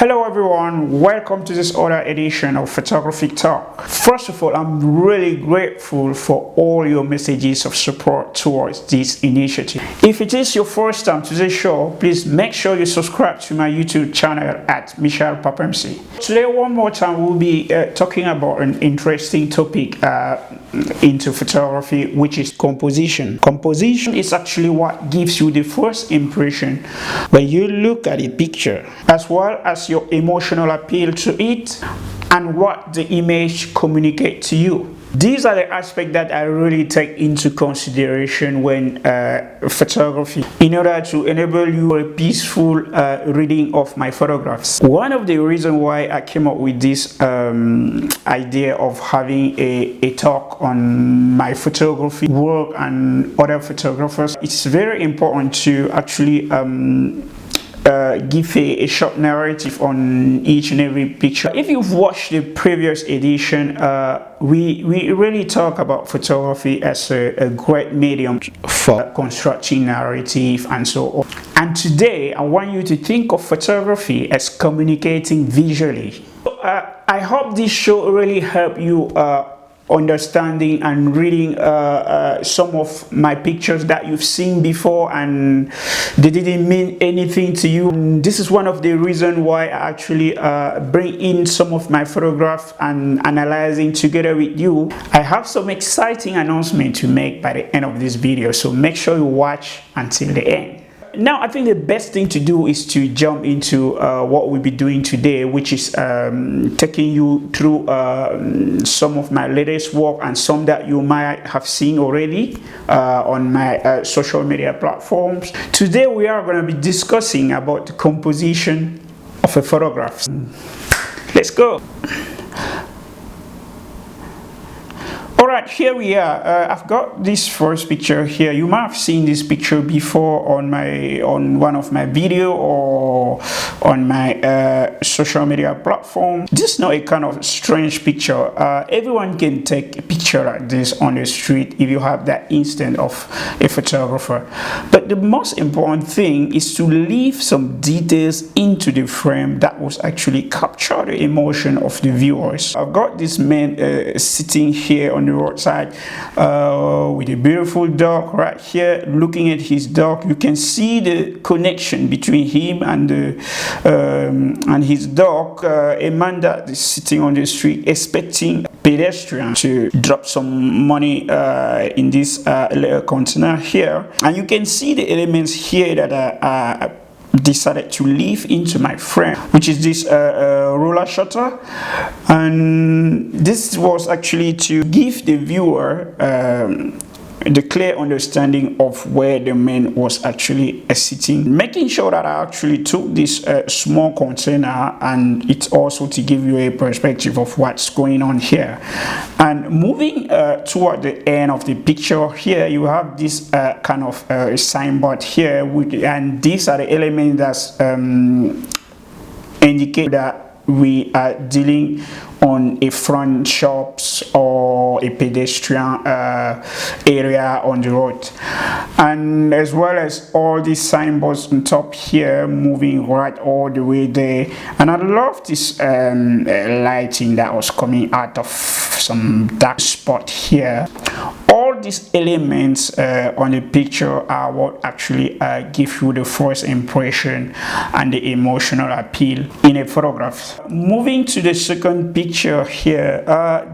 Hello everyone, welcome to this other edition of Photography Talk. First of all, I'm really grateful for all your messages of support towards this initiative. If it is your first time to this show, please make sure you subscribe to my YouTube channel at Michel Papemsi. Today, one more time, we'll be talking about an interesting topic into photography, which is composition. Composition is actually what gives you the first impression when you look at a picture, as well as your emotional appeal to it and what the image communicates to you. These are the aspects that I really take into consideration when photography, in order to enable you a peaceful reading of my photographs. One of the reasons why I came up with this idea of having a talk on my photography work and other photographers, it's very important to actually give a short narrative on each and every picture. If you've watched the previous edition, we really talk about photography as a great medium for constructing narrative and so on. And today I want you to think of photography as communicating visually. I hope this show really help you understanding and reading some of my pictures that you've seen before and they didn't mean anything to you. And this is one of the reasons why I actually bring in some of my photographs and analyzing together with you. I have some exciting announcement to make by the end of this video, so make sure you watch until the end. Now, I think the best thing to do is to jump into what we'll be doing today, which is taking you through some of my latest work and some that you might have seen already on my social media platforms. Today, we are going to be discussing about the composition of a photograph. Let's go. Alright, here we are. I've got this first picture here. You might have seen this picture before on one of my video or on my social media platform. This is not a kind of strange picture. Everyone can take a picture like this on the street if you have that instinct of a photographer. But the most important thing is to leave some details into the frame that was actually capture the emotion of the viewers. I've got this man sitting here on the roadside with a beautiful dog right here, looking at his dog. You can see the connection between him and his dog. A man that is sitting on the street expecting pedestrian to drop some money in this little container here, and you can see the elements here that are decided to leave into my frame, which is this roller shutter, and this was actually to give the viewer the clear understanding of where the man was actually sitting, making sure that I actually took this small container, and it's also to give you a perspective of what's going on here. And moving toward the end of the picture here, you have this kind of signboard here, and these are the elements that indicate that we are dealing on a front shops or a pedestrian area on the road, and as well as all these signboards on top here moving right all the way there. And I love this lighting that was coming out of some dark spot here. All these elements on the picture are what actually give you the first impression and the emotional appeal in a photograph. Moving to the second picture here,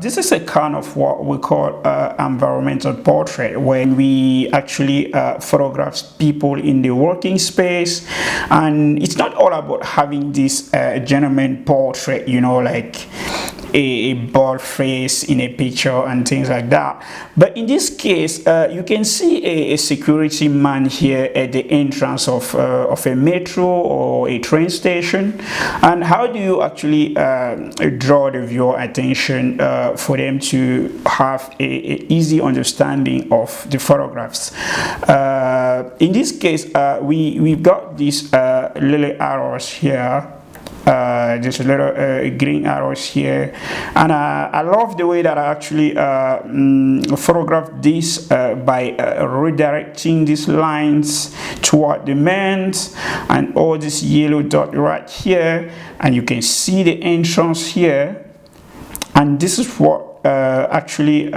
this is a kind of what we call environmental portrait, when we actually photograph people in the working space. And it's not all about having this gentleman portrait, you know, like a bald face in a picture and things like that. But in this case, you can see a security man here at the entrance of a metro or a train station. And how do you actually draw the viewer attention for them to have a easy understanding of the photographs? In this case, we've got these little arrows here There's a little green arrows here, and I love the way that I actually photographed this by redirecting these lines toward the men's and all this yellow dot right here, and you can see the entrance here, and this is what actually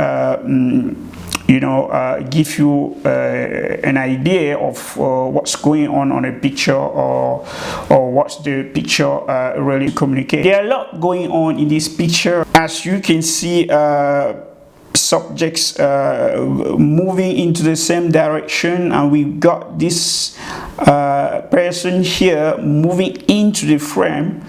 give you an idea of what's going on a picture, or what's the picture really communicate. There are a lot going on in this picture. As you can see, subjects moving into the same direction, and we've got this person here moving into the frame.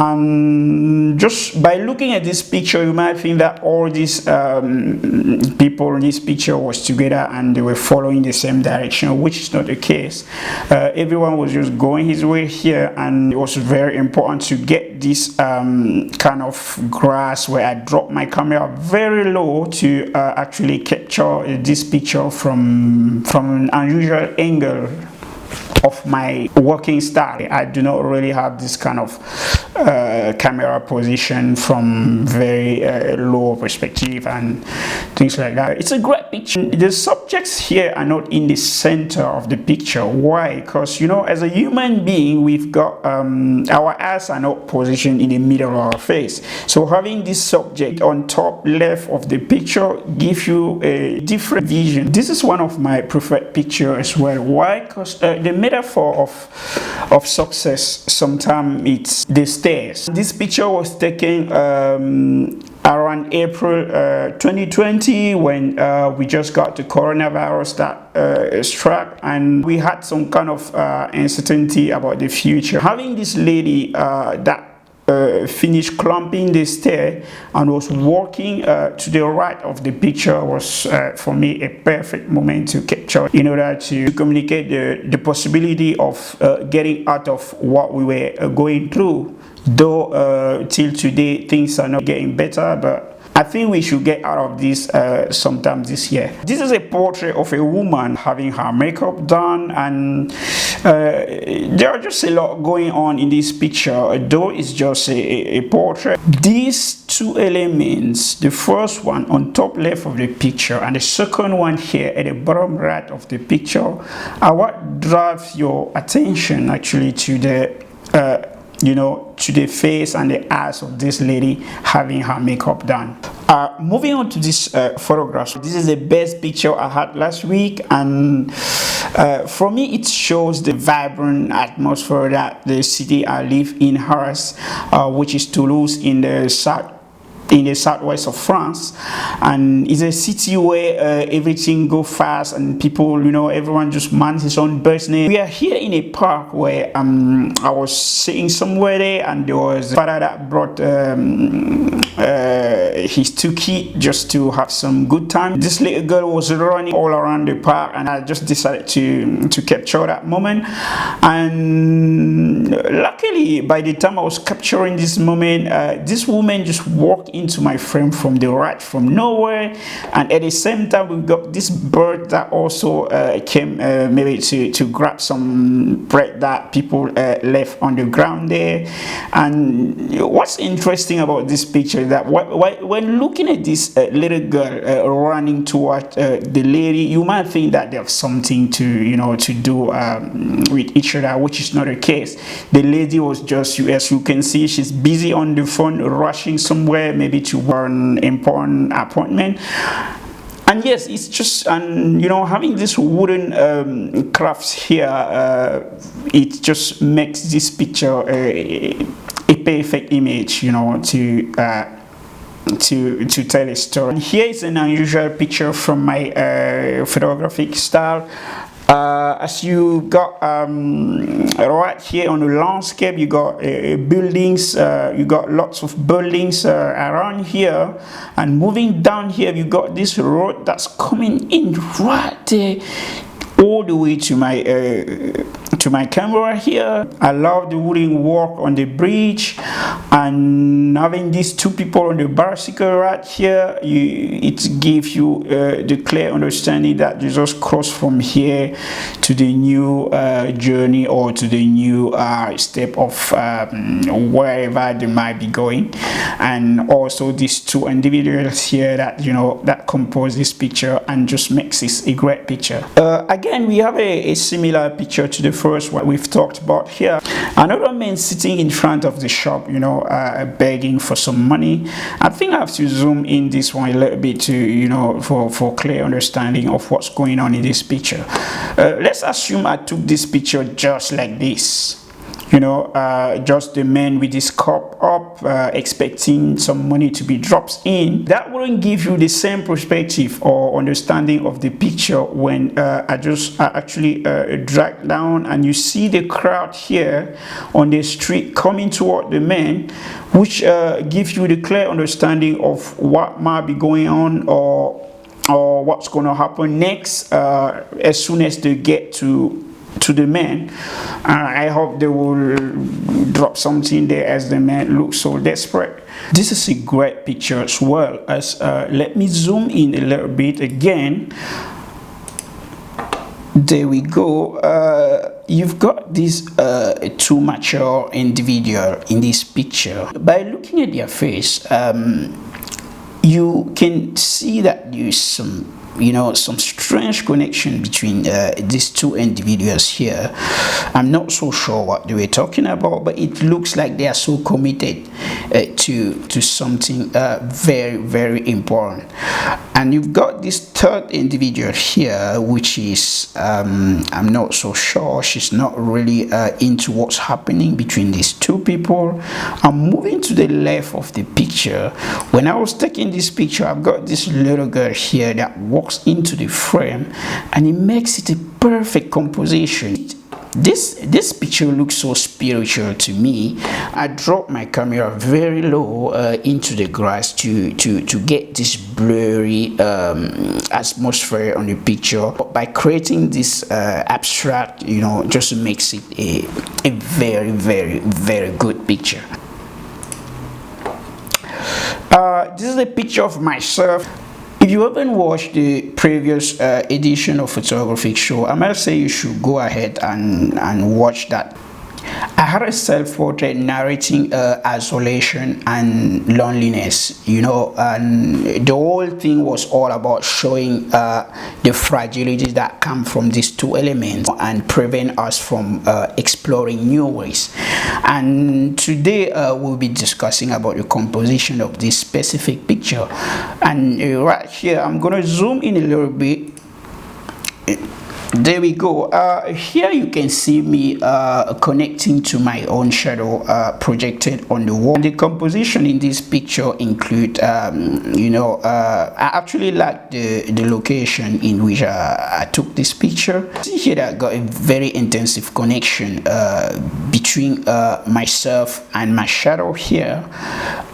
And just by looking at this picture, you might think that all these people in this picture was together and they were following the same direction, which is not the case. Everyone was just going his way here, and it was very important to get this kind of grass where I dropped my camera very low to actually capture this picture from an unusual angle of my working style. I do not really have this kind of camera position from very low perspective and things like that. It's a great picture. The subjects here are not in the center of the picture. Why? Because, you know, as a human being, we've got our eyes are not positioned in the middle of our face. So having this subject on top left of the picture gives you a different vision. This is one of my preferred pictures as well. Why? Because the metaphor of success sometimes it's the stairs. This picture was taken around April 2020, when we just got the coronavirus that struck, and we had some kind of uncertainty about the future. Having this lady that finished climbing the stair and was walking to the right of the picture was for me a perfect moment to capture in order to communicate the possibility of getting out of what we were going through. Though till today things are not getting better, but I think we should get out of this sometime this year. This is a portrait of a woman having her makeup done, and there are just a lot going on in this picture, though it's just a portrait. These two elements, the first one on top left of the picture and the second one here at the bottom right of the picture, are what drives your attention actually to the to the face and the eyes of this lady having her makeup done. Moving on to this photograph, this is the best picture I had last week, and for me it shows the vibrant atmosphere that the city I live in has, which is Toulouse in the southwest of France, and it's a city where everything go fast and people, everyone just minds his own business. We are here in a park where I was sitting somewhere there, and there was a father that brought his two kids just to have some good time. This little girl was running all around the park, and I just decided to capture that moment. And luckily, by the time I was capturing this moment, this woman just walked into my frame from the right, from nowhere, and at the same time we've got this bird that also came maybe to grab some bread that people left on the ground there. And what's interesting about this picture is that when looking at this little girl running toward the lady, you might think that they have something to do with each other, which is not the case. The lady was just, as you can see, she's busy on the phone, rushing somewhere, maybe to an important appointment. And yes, it's just, and having this wooden crafts here, it just makes this picture a perfect image, to tell a story. And here is an unusual picture from my photographic style. As you got right here on the landscape, you got buildings, you got lots of buildings around here, and moving down here you got this road that's coming in right there all the way to my camera here. I love the wooden work on the bridge, and having these two people on the bicycle right here, it gives you the clear understanding that Jesus crossed from here to the new journey, or to the new step of wherever they might be going. And also these two individuals here that that compose this picture and just makes this a great picture. Again, we have a similar picture to the first one we've talked about here. Another man sitting in front of the shop, begging for some money. I think I have to zoom in this one a little bit to for clear understanding of what's going on in this picture. Let's assume I took this picture just like this, just the man with his cup up, expecting some money to be dropped in. That wouldn't give you the same perspective or understanding of the picture when I actually drag down and you see the crowd here on the street coming toward the man, which gives you the clear understanding of what might be going on, or what's going to happen next as soon as they get to the man. I hope they will drop something there as the man looks so desperate. This is a great picture as well. As let me zoom in a little bit again. There we go. You've got this two mature individual in this picture. By looking at their face, you can see that there's some strange connection between these two individuals here. I'm not so sure what they were talking about, but it looks like they are so committed to something very, very important. And you've got this third individual here, which is I'm not so sure. She's not really into what's happening between these two people. I'm moving to the left of the picture. When I was taking this picture, I've got this little girl here that walks into the frame, and it makes it a perfect composition. This picture looks so spiritual to me. I dropped my camera very low into the grass to get this blurry atmosphere on the picture. By creating this abstract, just makes it a very, very, very good picture. This is a picture of myself. If you haven't watched the previous edition of Photographic Show, I might say you should go ahead and watch that. I had a self-portrait narrating isolation and loneliness, and the whole thing was all about showing the fragilities that come from these two elements and prevent us from exploring new ways. And today we'll be discussing about the composition of this specific picture. And right here, I'm going to zoom in a little bit. There we go. Here you can see me connecting to my own shadow projected on the wall. And the composition in this picture include I actually like the location in which I took this picture. See here that I got a very intensive connection between myself and my shadow here.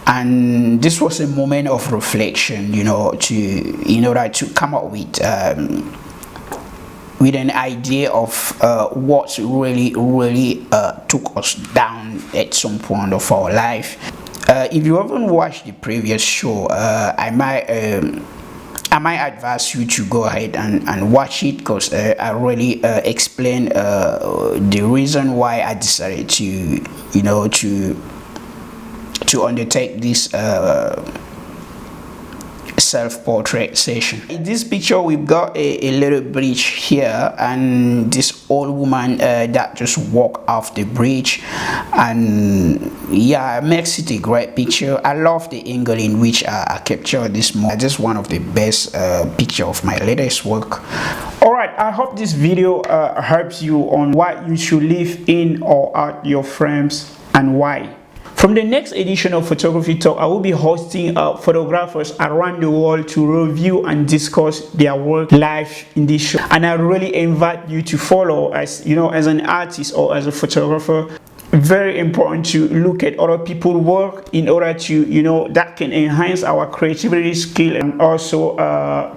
And this was a moment of reflection, in order to come up with an idea of what really took us down at some point of our life. If you haven't watched the previous show, I might advise you to go ahead and watch it, because I really explain the reason why I decided to undertake this self-portrait session. In this picture, we've got a little bridge here, and this old woman that just walked off the bridge, and yeah, it makes it a great picture. I love the angle in which I captured this moment. Just one of the best picture of my latest work. Alright, I hope this video helps you on what you should leave in or out your frames and why. From the next edition of Photography Talk, I will be hosting photographers around the world to review and discuss their work live in this show. And I really invite you to follow, as an artist or as a photographer. very important to look at other people's work in order to, you know, that can enhance our creativity skill and also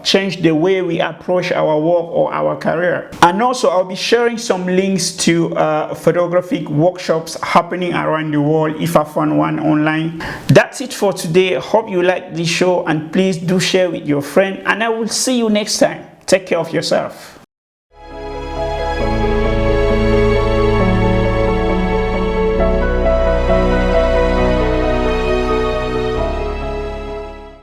change the way we approach our work or our career. And also I'll be sharing some links to photographic workshops happening around the world if I found one online. That's it for today. Hope you like this show, and please do share with your friend, and I will see you next time. Take care of yourself.